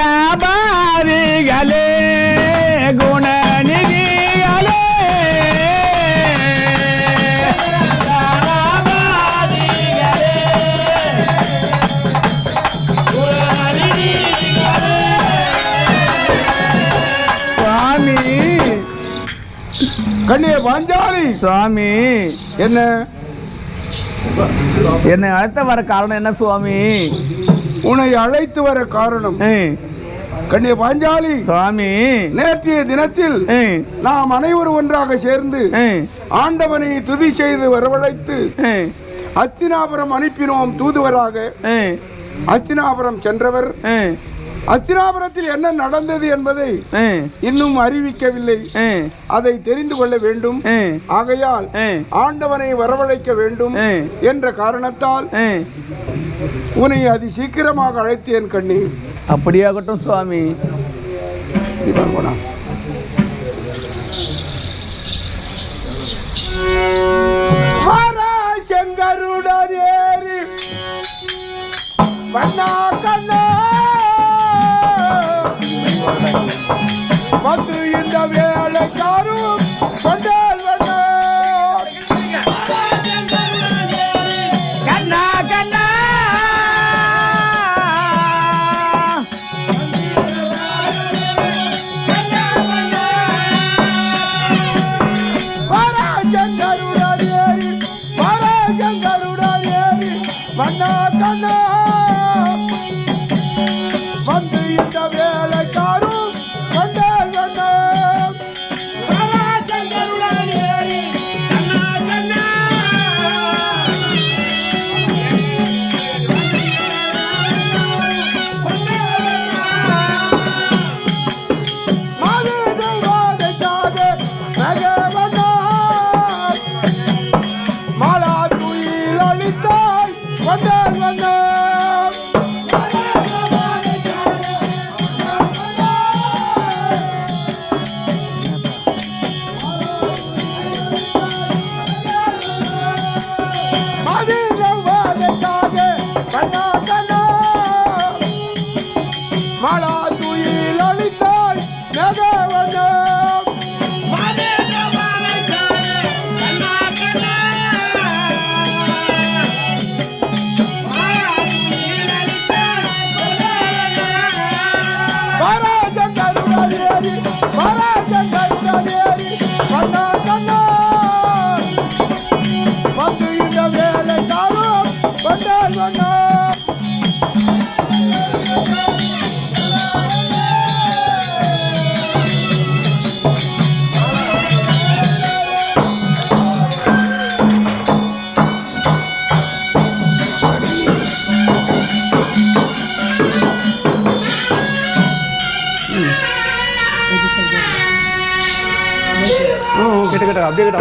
கணபாரிகளே குணநிதிகளே சுவாமி கண்ணிய பாஞ்சாலி சுவாமி என்ன என்னை அழைத்த வர காரணம் என்ன சுவாமி? உன்னை அழைத்து வர காரணம் கண்ணிய பாஞ்சாலி சுவாமி நேற்றைய தினத்தில் நாம் அனைவரும் ஒன்றாக சேர்ந்து ஆண்டவனை துதி செய்து வரவழைத்து அத்தினாபுரம் அனுப்பினோம் தூதுவராக. அத்தினாபுரம் சென்றவர் அத்தினாபுரத்தில் என்ன நடந்தது என்பதை இன்னும் அறிவிக்கவில்லை. அதை தெரிந்து கொள்ள வேண்டும். ஆகையால் ஆண்டவனை வரவழைக்க வேண்டும் என்ற காரணத்தால் உன்னை அதி சீக்கிரமாக அழைத்தேன் கண்ணி. அப்படியாகட்டும் சுவாமி. செங்கருடன் ஏறி வண்ணா கண்ணா வந்து இந்த வேலைக்காரும் கொண்டால் கண்ணா கண்ணா செங்கருடன் ஏறி செங்கருடன் ஏறி வண்ணா கண்ணா வந்து இந்த வேலைக்காரும் அப்படியே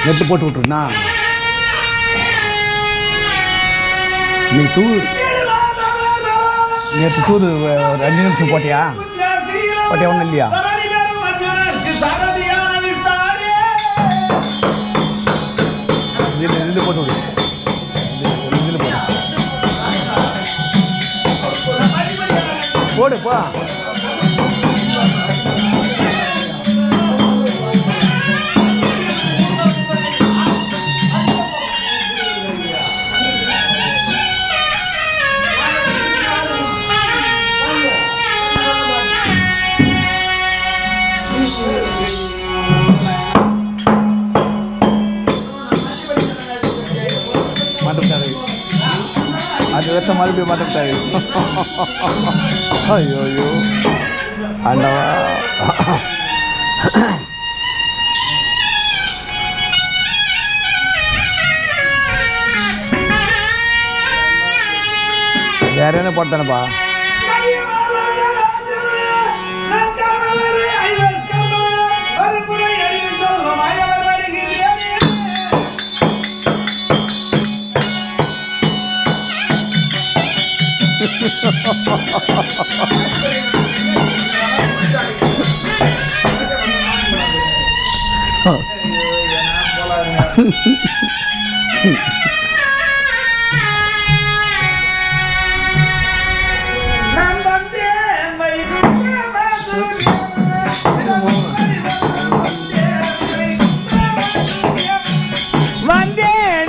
நெட்டு போட்டு விட்டுருண்ணா. நீ நேற்று தூது ஒரு 5 நிமிஷம் போட்டியா ஒன்றும் இல்லையா? இது போட்டு விடு. போடுப்பா. அது வச்ச மறுபடியும் மாட்டாரு. ஐயோ ஐயோ ஆண்டவா. வேற என்ன போட்டானப்பா? வந்தேன்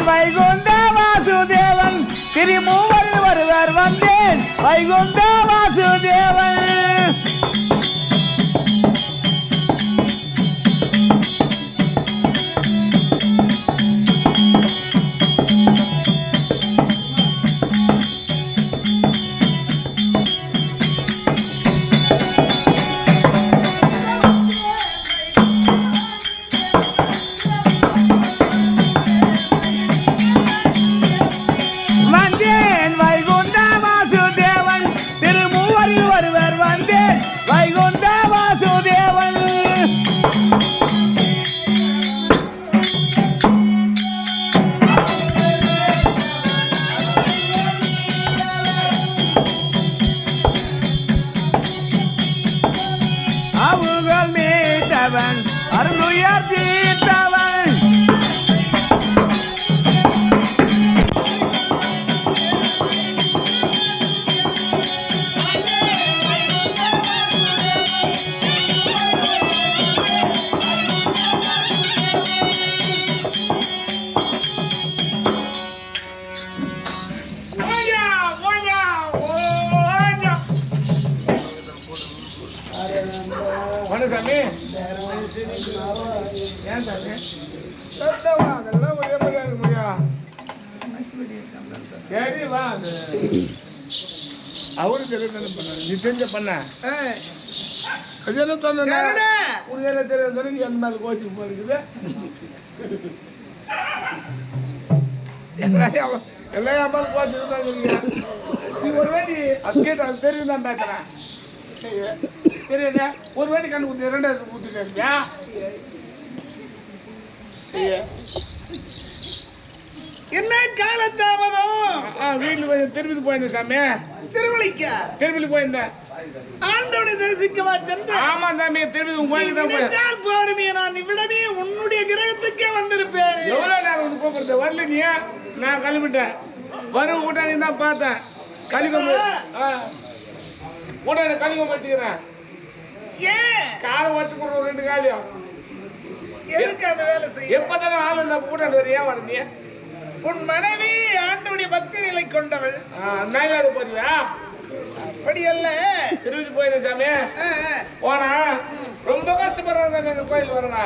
வைகுந்த வாசுதேவன் திருமூவரில் வருவர் வந்தேன் வைகுந்த வாசுதேவன் வந்தேன் வைகுந்த வாசுதேவன் திருமூவரில் வருவர் வந்தேன் வைகுந்த வாசுதேவன் அவர்கள் மீட்டவன் அருளுயர் தீர்த்தவன் சாமி ஏன் சாமி அதெல்லாம் ஒரே மாதிரியா இருக்க முடியும் சரி வா அவரு தெரியும் பண்ண நீ தெரிஞ்ச பண்ண அது என்ன சொன்ன உனக்கு என்ன தெரியும் சொல்லி நீ அந்த மேல கோச்சிங் போயிருக்குது எல்லாம் என் மேல கோச்சிங் தான் சொல்லுங்க நீ ஒரு வாட்டி அது கேட்டு அது தெரியும் தான் பேசுறேன் தெரியுதா ஒரு வாட்டி கண்டு கொடுத்து ரெண்டாவது கொடுத்துருக்கா என்ன காலத்தாமதம் வீட்டுல கொஞ்சம் திரும்பி போயிருந்தேன் சாமி திரும்பி போயிருந்தேன் ஆண்டோட தரிசிக்கவா சென்று ஆமா சாமி திரும்பி உங்க கோயிலுக்கு தான் போயிருந்தேன் போருமே நான் இவ்விடமே உன்னுடைய கிரகத்துக்கே வந்திருப்பேன் எவ்வளவு நேரம் வந்து கூப்பிடுறது வரல நீ நான் கிளம்பிட்டேன் வரும் கூட்டாளி தான் பார்த்தேன் கலிகொம்பு கூட்டாளி கலிகொம்பு வச்சுக்கிறேன் ஏன் காலை வச்சு போடுற ஒரு 2 காலியும் எதுக்கு அந்த வேலை செய்ய எப்பதானே ஆளு இந்த கூட்டாளி வர ஏன் வரீங்க உன் மனைவி ஆண்டோடைய பக்தி நிலை கொண்டவள் நாயிலாவது போறியா அப்படி அல்ல திருப்பதி போயிருந்தேன் சாமி போனா ரொம்ப கஷ்டப்படுறாங்க சாமி எங்க கோயில் வரங்க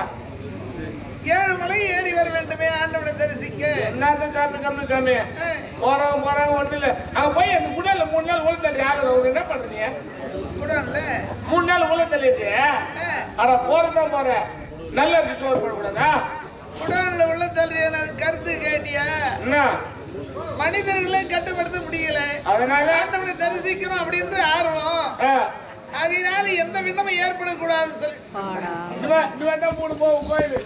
7 மலை ஏறி வர வேண்டுமே ஆண்டவனை தரிசிக்க என்னதான் சாமி கம்மி சாமி போறாங்க ஒண்ணு இல்ல அங்க போய் அந்த குடல்ல 3 நாள் உள்ள தள்ளி ஆளுங்க என்ன பண்றீங்க குடல்ல 3 நாள் உள்ள தள்ளிட்டு ஆனா போறதான் போற நல்ல அரிசி சோறு போடக்கூடாதா குடல்ல உள்ள தள்ளி கருத்து கேட்டியா என்ன மனிதர்களை கட்டுப்படுத்த முடியல அதனால ஆண்டவனை தரிசிக்கணும் அப்படின்ற ஆர்வம் அதனால எந்த விண்ணமும் ஏற்படக்கூடாது சொல்லி இது வந்தா 3 போகும் கோயில்